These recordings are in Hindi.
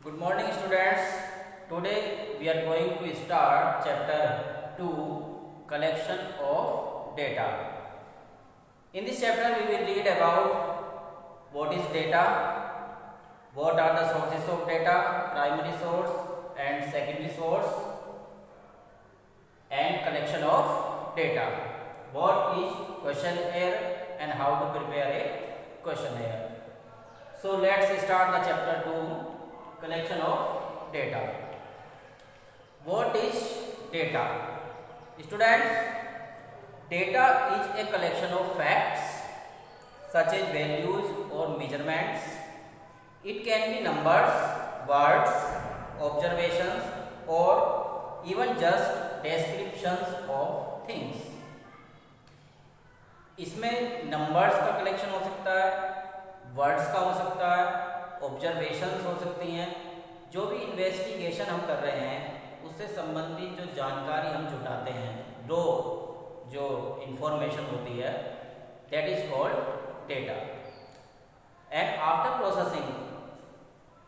Good morning students. Today we are going to start chapter 2, collection of data. In this chapter we will read about what is data, what are the sources of data, primary source and secondary source, and collection of data. What is questionnaire and how to prepare a questionnaire. So let's start the chapter 2, collection of data. What is data? Students, data is a collection of facts such as values or measurements. It can be numbers, words, observations or even just descriptions of things. इसमें नंबर्स का कलेक्शन हो सकता है, वर्ड्स का हो सकता है, ऑब्जर्वेशंस हो सकती हैं। जो भी इन्वेस्टिगेशन हम कर रहे हैं उससे संबंधित जो जानकारी हम जुटाते हैं, जो इंफॉर्मेशन होती है, that is called data. And after processing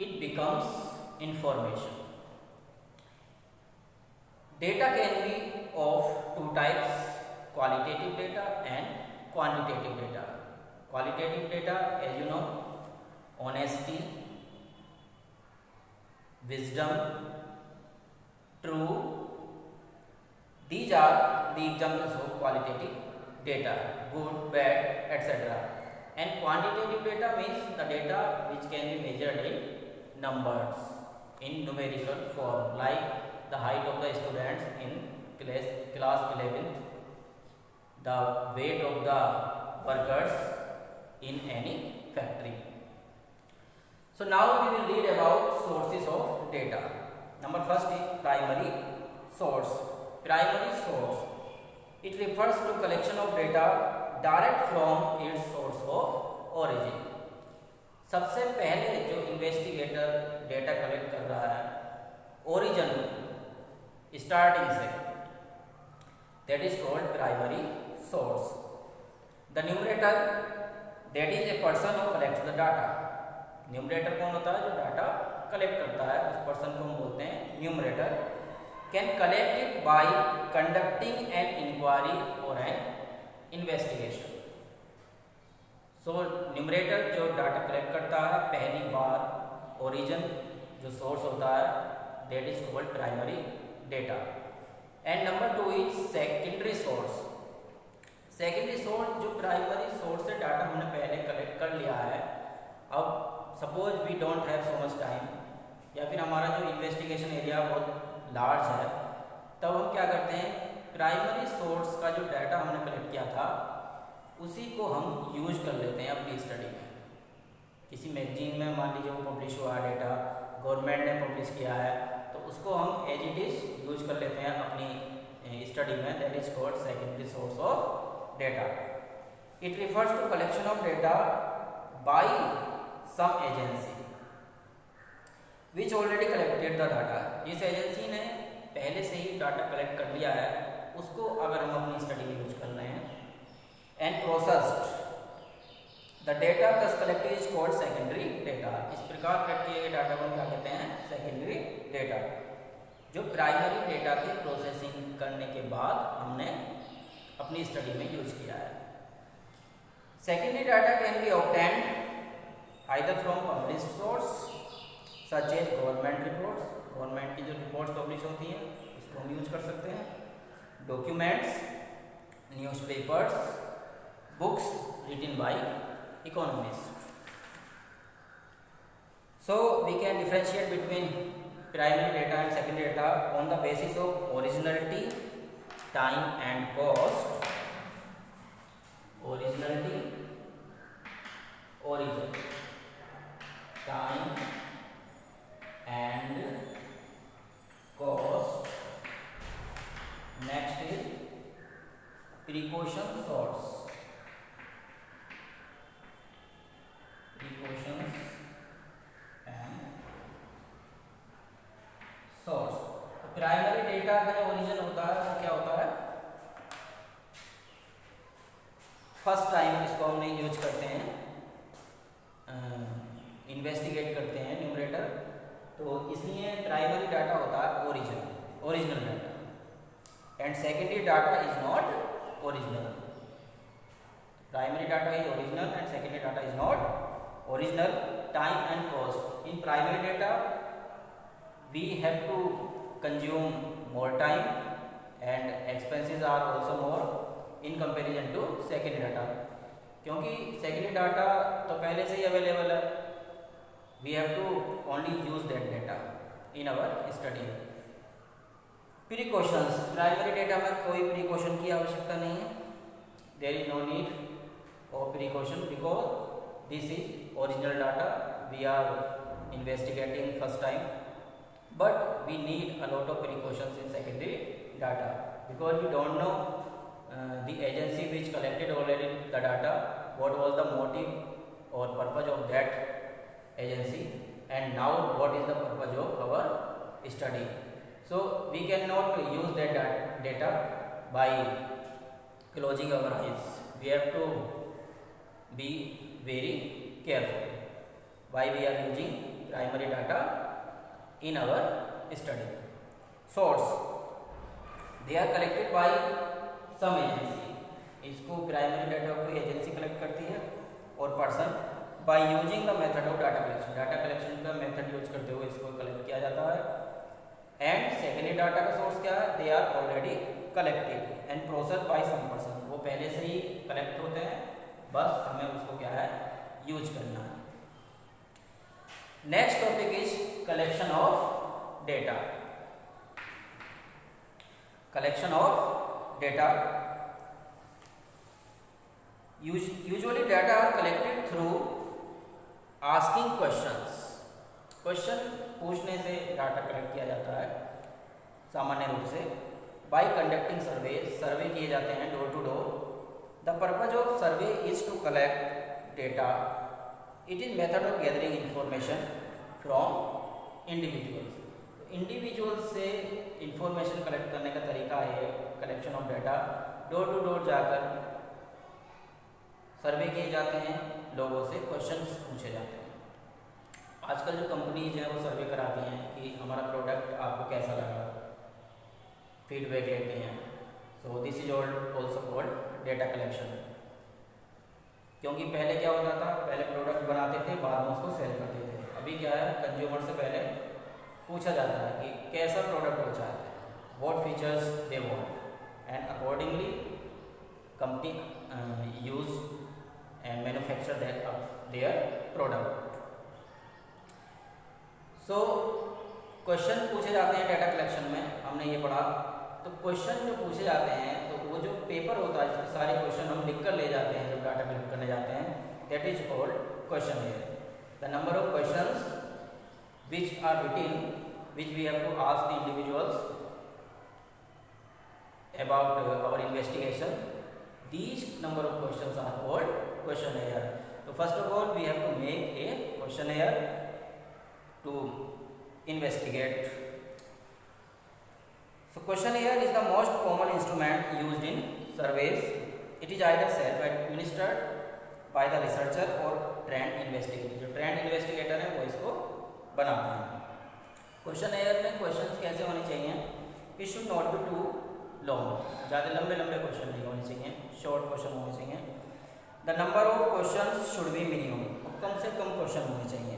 it becomes information. Data can be of two types, qualitative data and quantitative data. Qualitative data, as you know, honesty, wisdom, true, these are the examples of qualitative data, good, bad, etc. And quantitative data means the data which can be measured in numbers, in numerical form, like the height of the students in class 11th, the weight of the workers in any factory. So now we will read about sources of data. Number first is primary source. Primary source, it refers to collection of data direct from its source of origin. सबसे पहले जो इन्वेस्टिगेटर डेटा कलेक्ट कर रहा है ओरिजिन, स्टार्टिंग से, that is called primary source. The numerator, that is a person who collects the data. Numerator कौन होता है? जो डाटा कलेक्ट करता है, उस पर्सन को हम बोलते हैं numerator. Can collect it by conducting an inquiry और एन इन्वेस्टिगेशन। सो न्यूमरेटर जो डाटा कलेक्ट करता है पहली बार, ओरिजिन जो सोर्स होता है, that is called primary data. And number 2 is secondary source. Secondary source, जो प्राइमरी सोर्स से डाटा हमने पहले कलेक्ट कर लिया है, अब suppose we don't have so much time, या फिर हमारा जो इन्वेस्टिगेशन एरिया बहुत लार्ज है, तब हम क्या करते हैं, प्राइमरी सोर्स का जो डाटा हमने कलेक्ट किया था उसी को हम यूज कर लेते हैं अपनी स्टडी में। किसी मैगजीन में मान लीजिए वो पब्लिश हुआ है डेटा, गवर्नमेंट ने पब्लिश किया है, तो उसको हम एज इट इज यूज कर लेते हैं अपनी स्टडी में। That is called secondary source of data. It refers to collection of data by some agency which already collected the data. जिस एजेंसी ने पहले से ही डाटा कलेक्ट कर लिया है उसको अगर हम अपनी स्टडी में यूज कर रहे हैं। एंड प्रोसेस्ड द डेटा दस collected is called secondary data. इस प्रकार कलेक्ट किए गए डाटा को क्या कहते हैं? Secondary data. जो प्राइमरी डेटा की प्रोसेसिंग करने के बाद हमने अपनी स्टडी में यूज किया है। Secondary data can be obtained either from publish source such as government reports. Government की जो रिपोर्ट्स पब्लिश होती हैं उसको हम यूज कर सकते हैं। Documents, newspapers, books written by economist. So we can differentiate between primary data and secondary data on the basis of originality, time and cost. Originality, origin, time and cost. Next is precaution source. Precautions source. Primary data का जो ओरिजिन होता है वो क्या होता है? फर्स्ट टाइम इसको हम नहीं यूज करते हैं, इन्वेस्टिगेट करते हैं न्यूमरेटर, तो इसलिए प्राइमरी डाटा होता है original data, and secondary data is not original. Primary data is original and secondary data is not original. Time and cost. In primary data we have to consume more time and expenses are also more in comparison to secondary data, क्योंकि secondary data तो पहले से ही अवेलेबल है. we have to only use that data in our study. Precautions. Primary data में कोई प्रिकॉशन की आवश्यकता नहीं है. there is no need of precaution because this is original data we are investigating first time. But we need a lot of precautions in secondary data because we don't know the agency which collected already the data, what was the motive or purpose of that agency, and now what is the purpose of our study. So we cannot use that data by closing our eyes. We have to be very careful why we are using primary data in our study. Source. They are collected by some agency. इसको प्राइमरी डाटा कोई एजेंसी कलेक्ट करती है, और person by using the method of data collection. Data collection का मेथड यूज करते हुए इसको कलेक्ट किया जाता है. एंड सेकेंडरी डाटा का सोर्स क्या है? They are already collected and process by some person. वो पहले से ही कलेक्ट होते हैं, बस हमें उसको क्या है यूज करना है. Next topic is collection of data. Collection of data. Usually data are collected through asking questions. Question पूछने से डाटा कलेक्ट किया जाता है सामान्य रूप से. by conducting survey. सर्वे किए जाते हैं door to door. the purpose of survey is to collect data. it is method of gathering information from individuals. Individual से इंफॉर्मेशन कलेक्ट करने का तरीका है collection of data. Door to door जाकर सर्वे किए जाते हैं, लोगों से क्वेश्चंस पूछे जाते हैं. आजकल जो कंपनीज हैं वो सर्वे कराती हैं कि हमारा प्रोडक्ट आपको कैसा लगा, फीडबैक लेते हैं. So this is also called data collection. क्योंकि पहले क्या होता था, पहले प्रोडक्ट बनाते थे, बाद में उसको सेल करते थे. अभी क्या है, कंज्यूमर से पहले पूछा जाता है कि कैसा प्रोडक्ट वो चाहते हैं, what features they want, and accordingly company use and manufacture their product. So question पूछे जाते हैं डाटा कलेक्शन में, हमने ये पढ़ा. तो क्वेश्चन जो पूछे जाते हैं, तो वो जो पेपर होता है जिसमें सारे क्वेश्चन हम लिख कर ले जाते हैं जब डाटा कलेक्ट करने जाते हैं, that is called questionnaire. The number of questions which are written, which we have to ask the individuals about our investigation, these number of questions are called questionnaire. So first of all we have to make a questionnaire to investigate. So questionnaire is the most common instrument used in surveys. It is either self-administered by the researcher or trend investigator. जो ट्रेंड इन्वेस्टिगेटर है वो इसको बनाते हैं. क्वेश्चनएयर में क्वेश्चंस कैसे होने चाहिए? It should not be too long. ज़्यादा लंबे क्वेश्चन नहीं होने चाहिए, शॉर्ट क्वेश्चन होने चाहिए. The number of questions should be minimum. कम से कम क्वेश्चन होने चाहिए,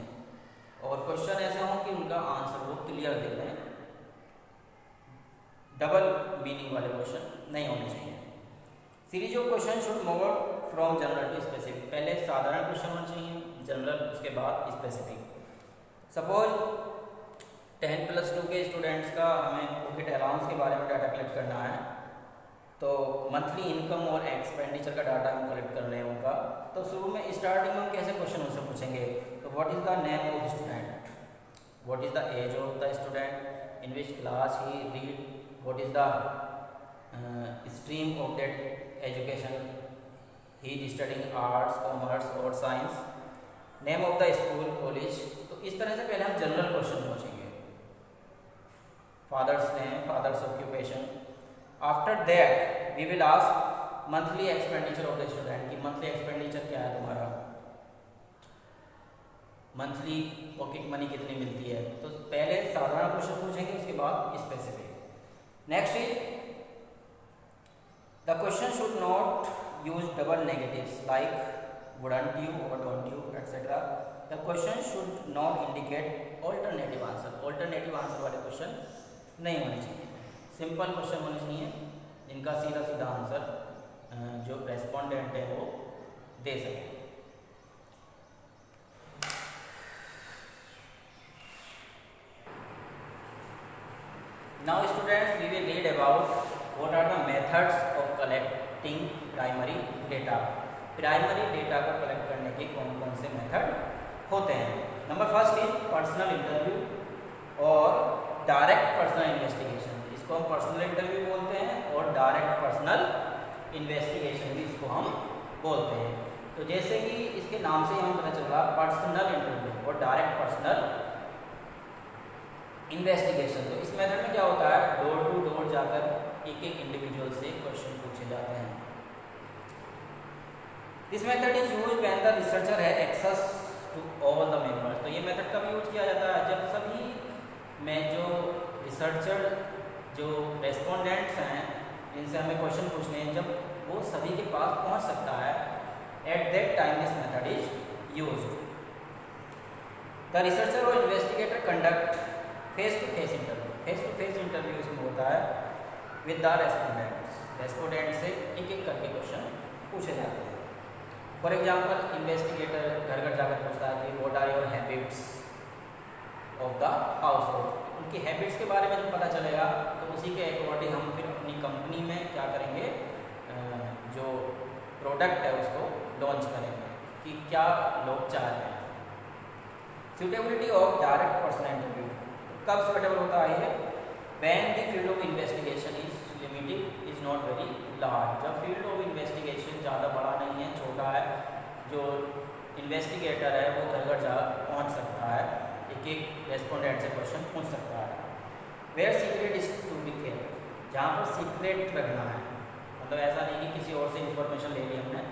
और क्वेश्चन ऐसे हों कि उनका आंसर वो क्लियर दे दें. डबल मीनिंग वाले क्वेश्चन नहीं होने चाहिए. Series of question should move from general to specific. पहले साधारण क्वेश्चन होना चाहिए, जनरल, उसके बाद स्पेसिफिक. सपोज 10+2 के स्टूडेंट्स का हमें पॉकेट अलाउंस के बारे में डाटा कलेक्ट करना है, तो मंथली इनकम और एक्सपेंडिचर का डाटा हम कलेक्ट कर रहे हैं उनका. तो शुरू में स्टार्टिंग में हम कैसे क्वेश्चन उनसे पूछेंगे? तो what is the name of student, what is the age of the student, in which class he read, what is the stream of that education, he is studying arts, commerce और science, name of the school, college. तो इस तरह से पहले हम जनरल क्वेश्चन पूछेंगे. Father's name, father's occupation. After that we will ask monthly expenditure of the student, कि मंथली एक्सपेंडिचर क्या है तुम्हारा. मंथली पॉकेट मनी कितनी मिलती है। तो पहले साधारण क्वेश्चन पूछेंगे, उसके बाद specific. Next is the question should not use double negatives like wouldn't you और don't you etcetera. The question should not indicate alternative answer. Alternative answer वाले क्वेश्चन नहीं होने चाहिए, सिंपल क्वेश्चन होने चाहिए जिनका सीधा सीधा आंसर जो रेस्पोंडेंट है वो दे सके। Now students, we will read about what are the methods of collecting primary data। Primary data को कलेक्ट करने के कौन कौन से मेथड होते हैं। Number first is personal interview और डायरेक्ट पर्सनल इन्वेस्टिगेशन। इसको हम पर्सनल इंटरव्यू बोलते हैं और डायरेक्ट पर्सनल इन्वेस्टिगेशन भी इसको हम बोलते हैं। तो जैसे कि इसके नाम से हमें पता चल रहा पर्सनल इंटरव्यू और डायरेक्ट पर्सनल इन्वेस्टिगेशन। तो इस मेथड में क्या होता है, डोर टू डोर जाकर एक एक इंडिविजुअल से क्वेश्चन पूछे जाते हैं। This method is used when the researcher है access to all the members. तो ये मेथड कब यूज किया जाता है, जब सभी में जो रिसर्चर जो रेस्पोंडेंट्स हैं जिनसे हमें क्वेश्चन पूछने हैं, जब वो सभी के पास पहुंच सकता है, at that time this method is used. The researcher और investigator conduct face to face interview. Face to face interview इसमें होता है विद द रेस्पोंडेंट्स। रेस्पोंडेंट से एक एक करके क्वेश्चन पूछे जाते हैं। फॉर एग्जाम्पल इन्वेस्टिगेटर घर घर जाकर पूछता है कि what are your habits of the household. उनकी हैबिट्स के बारे में जब पता चलेगा तो उसी के अकॉर्डिंग हम फिर अपनी कंपनी में क्या करेंगे, जो प्रोडक्ट है उसको लॉन्च करेंगे कि क्या लोग चाह रहे हैं। Suitability of direct personal interview कब सुटेबल होता है, when the field of investigation is limited is not very large. जब फील्ड ऑफ इन्वेस्टिगेशन ज़्यादा बड़ा नहीं है, छोटा है, जो इन्वेस्टिगेटर है वो घर घर जा पहुँच सकता है, एक एक रेस्पोंडेंट से क्वेश्चन पूछ सकता है। Where secret is to be care, जहाँ पर सीक्रेट रखना है, मतलब ऐसा नहीं कि किसी और से इंफॉर्मेशन ले ली हमने,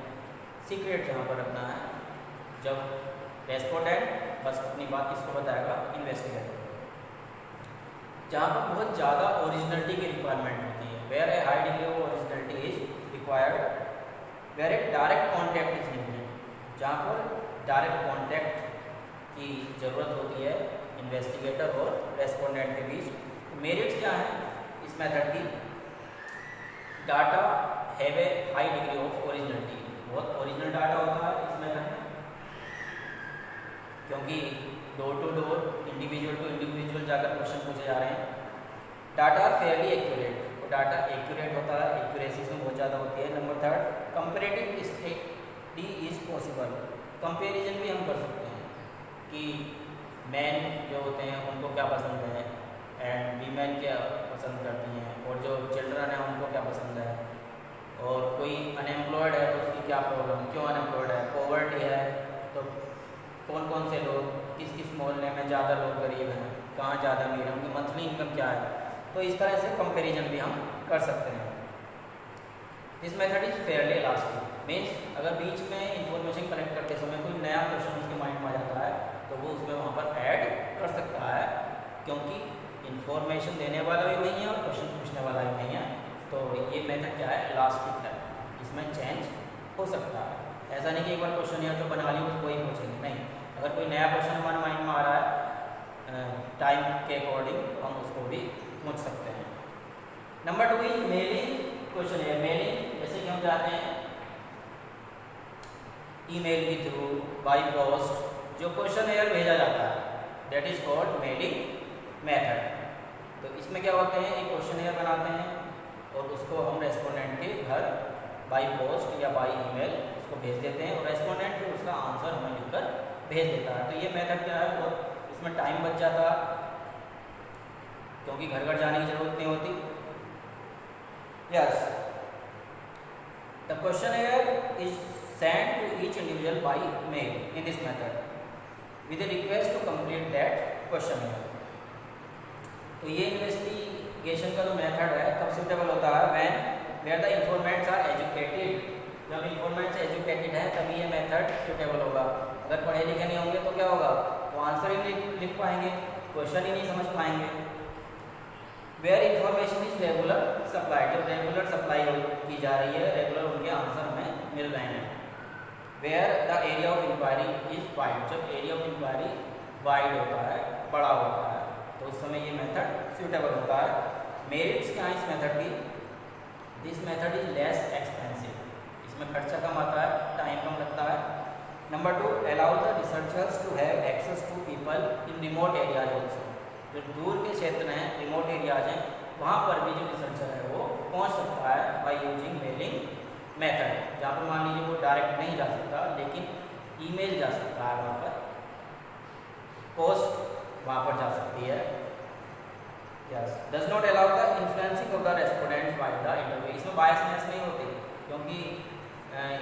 सीक्रेट जहाँ पर रखना है। जब रेस्पोंडेंट बस अपनी बात किसको बताएगा, इन्वेस्टिगेटर। जहाँ पर बहुत ज़्यादा ओरिजिनलिटी की रिक्वायरमेंट होती है, where a high degree of originality is required, where a direct contact is needed, जहाँ पर डायरेक्ट कॉन्टैक्ट की ज़रूरत होती है इन्वेस्टिगेटर और रेस्पोंडेंट के बीच। मेरिट्स क्या है इस मेथड की, data have a high degree of originality, बहुत ओरिजिनल डाटा होता है इस मेथड में, क्योंकि door to door individual to individual जाकर क्वेश्चन पूछे जा रहे हैं। डाटा आर फेयरली एक्यूरेट, तो डाटा एक्यूरेट होता है, एक्यूरेसी में बहुत ज़्यादा होती है। Number third, comparative study is possible, comparison भी हम कर सकते हैं कि मैन जो होते हैं उनको क्या पसंद है एंड वीमेन क्या पसंद करती हैं, और जो चिल्ड्रन है उनको क्या पसंद है, और कोई अनएम्प्लॉयड है तो उसकी क्या प्रॉब्लम, क्यों अनएम्प्लॉयड है, पॉवर्टी है तो कौन कौन से लोग, किस किस मोहल्ले में ज़्यादा लोग गरीब हैं, कहाँ ज़्यादा अमीर हैं, उनकी मंथली इनकम क्या है। तो इस तरह से कंपैरिजन भी हम कर सकते हैं। This method is fairly elastic, means अगर बीच में इंफॉर्मेशन कलेक्ट करते समय कोई नया क्वेश्चन उसके माइंड में आ जाता है तो वो उसमें वहाँ पर ऐड कर सकता है, क्योंकि इंफॉर्मेशन देने वाला भी वही है और क्वेश्चन पूछने वाला भी वही है। तो ये मेथड क्या है, इलास्टिक है, इसमें चेंज हो सकता है। ऐसा नहीं कि एक बार क्वेश्चन या तो बना ली उसको वही पूछेंगे, नहीं, अगर कोई नया क्वेश्चन हमारे माइंड में आ रहा है टाइम के अकॉर्डिंग तो हम उसको भी पूछ सकते हैं। नंबर 2 इज मेलिंग क्वेश्चन है। मेलिंग जैसे कि हम जाते हैं ईमेल के थ्रू, बाय पोस्ट जो क्वेश्चन एयर भेजा जाता है, that is called mailing method. तो इसमें क्या होते हैं, एक क्वेश्चन एयर बनाते हैं और उसको हम रेस्पोंडेंट के घर बाय पोस्ट या बाय ईमेल उसको भेज देते हैं और रेस्पोंडेंट फिर उसका आंसर हमें लिखकर भेज देता है। तो ये मेथड क्या है, तो इसमें टाइम बच जाता क्योंकि घर घर जाने की जरूरत नहीं होती। Yes, the questionnaire is send to each individual by mail in this method with a request to complete that questionnaire. तो ये इन्वेस्टिगेशन का जो मेथड है कब सुटेबल होता है, when where the informants are educated, जब इंफॉर्मेंट्स एजुकेटेड है तभी ये मेथड सुटेबल होगा। अगर पढ़े लिखे नहीं होंगे तो क्या होगा, वो आंसर ही नहीं लिख पाएंगे, क्वेश्चन ही नहीं समझ पाएंगे। Where information is regular supply, जब रेगुलर सप्लाई की जा रही है, रेगुलर उनके आंसर हमें मिल रहे हैं। Where the area of inquiry is wide, जब एरिया ऑफ इंक्वायरी वाइड होता है, बड़ा होता है, तो उस समय ये मेथड सूटेबल होता है। मेरिट्स क्या है इस मेथड की, this method is less expensive, इसमें खर्चा कम आता है, टाइम कम लगता है। Number 2, allow the researchers to have access to people in remote areas also, जो दूर के क्षेत्र हैं, रिमोट एरियाज हैं, वहाँ पर भी जो रिसर्चर है वो पहुँच सकता है बाय यूजिंग मेलिंग मेथड। जहाँ पर मान लीजिए वो डायरेक्ट नहीं जा सकता, लेकिन ईमेल जा सकता है, वहाँ पर पोस्ट वहाँ पर जा सकती है। Yes, does not allow the influencing of the respondents by the interview, इसमें बायसनेस नहीं होती, क्योंकि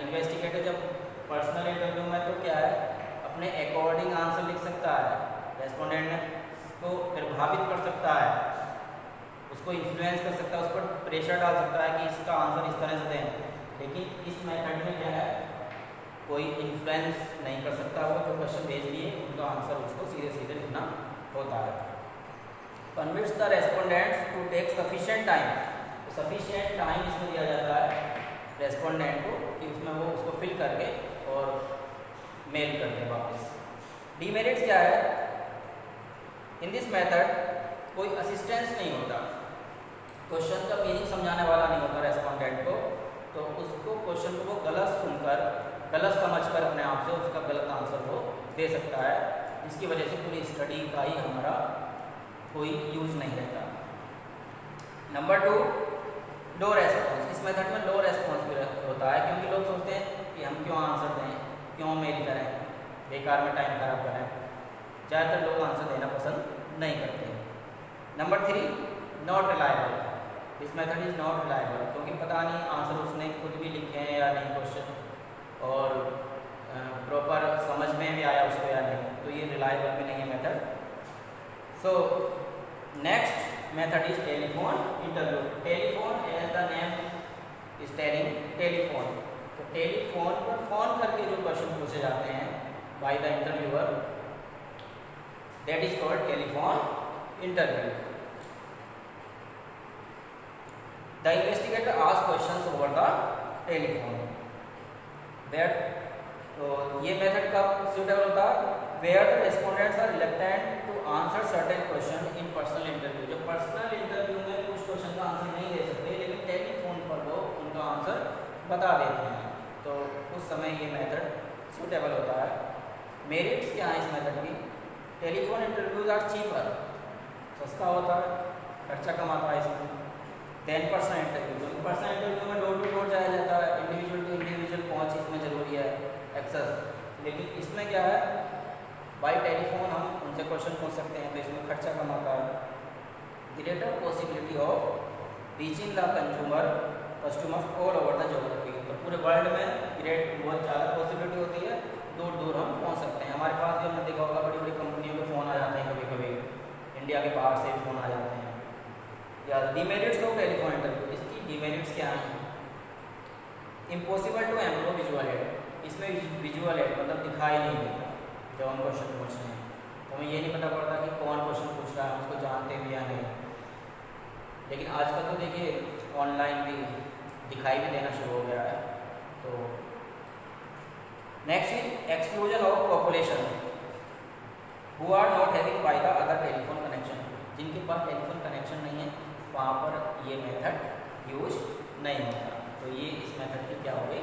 इन्वेस्टिगेटर जब पर्सनल इंटरव्यू में तो क्या है, अपने अकॉर्डिंग आंसर लिख सकता है, रेस्पोंडेंट को प्रभावित कर सकता है, उसको इन्फ्लुएंस कर सकता है, उस पर प्रेशर डाल सकता है कि इसका आंसर इस तरह से दें। लेकिन इस मेथड में क्या है, कोई इन्फ्लुएंस नहीं कर सकता, वो जो क्वेश्चन भेज दिए उनका आंसर उसको सीधे सीधे लिखना होता है। Convince the respondents to take sufficient time, sufficient time इसमें दिया जाता है रेस्पोंडेंट को कि उसमें वो उसको फिल करके और मेल कर दें वापस। डीमेरिट्स क्या है, इन दिस मेथड कोई असिस्टेंस नहीं होता, क्वेश्चन का मीनिंग समझाने वाला नहीं होता रेस्पोंडेंट को, तो उसको क्वेश्चन को वो गलत सुनकर, गलत समझकर अपने आप से उसका गलत आंसर वो दे सकता है, जिसकी वजह से पूरी स्टडी का ही हमारा कोई यूज नहीं रहता। नंबर 2, लो रेस्पॉन्स, इस मेथड में लो रेस्पॉन्स भी होता है, क्योंकि लोग सोचते हैं कि हम क्यों आंसर दें, क्यों मेल करें, बेकार में टाइम खराब करें, ज़्यादातर लोग आंसर देना पसंद नहीं करते। Number 3, not reliable, this method is not reliable, क्योंकि पता नहीं आंसर उसने खुद भी लिखे हैं या नहीं क्वेश्चन, और प्रॉपर समझ में भी आया उसको या नहीं, तो ये रिलायबल भी नहीं है method. So next method is telephone interview. Telephone as the name is telling, telephone, तो टेलीफोन पर फ़ोन करके जो क्वेश्चन पूछे जाते हैं by the interviewer, that is called telephone interview. The investigator ask questions over the telephone, that, तो ये मेथड कब सूटेबल होता है, where the respondents are reluctant to answer certain question in personal interview, जो पर्सनल इंटरव्यू में कुछ क्वेश्चन का आंसर नहीं दे सकते, लेकिन टेलीफोन पर वो उनका आंसर बता देते हैं, तो उस समय ये मेथड सूटेबल होता है। मेरिट्स क्या है इस मेथड की, टेलीफोन इंटरव्यूज आर चीपर, सस्ता होता है, खर्चा कम आता है इसमें। देन पर्सनल इंटरव्यू, क्योंकि पर्सनल इंटरव्यू में डोर टू डोर जाया जाता है, इंडिविजुअल टू इंडिविजुअल पहुँच इसमें ज़रूरी है, एक्सेस, लेकिन इसमें क्या है, बाय टेलीफोन हम उनसे क्वेश्चन पूछ सकते हैं, तो इसमें खर्चा कम आता है। Greater possibility of reaching the customers all over the geography, तो पूरे वर्ल्ड में बहुत ज़्यादा पॉसिबिलिटी होती है, दूर दूर हम पहुंच सकते हैं। हमारे पास भी हमने देखा होगा, बड़ी बड़ी कंपनियों के फ़ोन आ जाते हैं, कभी कभी इंडिया के बाहर से फ़ोन आ जाते हैं। या डीमेरिट्स ऑफ टेलीफोन इंटरव्यू, इसकी डीमेरिट्स क्या हैं, इम्पॉसिबल टू एम्प्लो विजुअल एड, इसमें विजुअल एड मतलब दिखाई नहीं देता जब हम क्वेश्चन पूछते हैं, तो हमें ये नहीं पता पड़ता कि कौन क्वेश्चन पूछ रहा है, हम उसको जानते भी या नहीं। लेकिन आजकल तो देखिए ऑनलाइन भी दिखाई भी देना शुरू हो गया है। तो next is exclusion of population who are not having by the other telephone connection, जिनके पास टेलीफोन कनेक्शन नहीं है वहाँ पर ये मेथड यूज नहीं होता, तो ये इस मेथड की क्या हो गई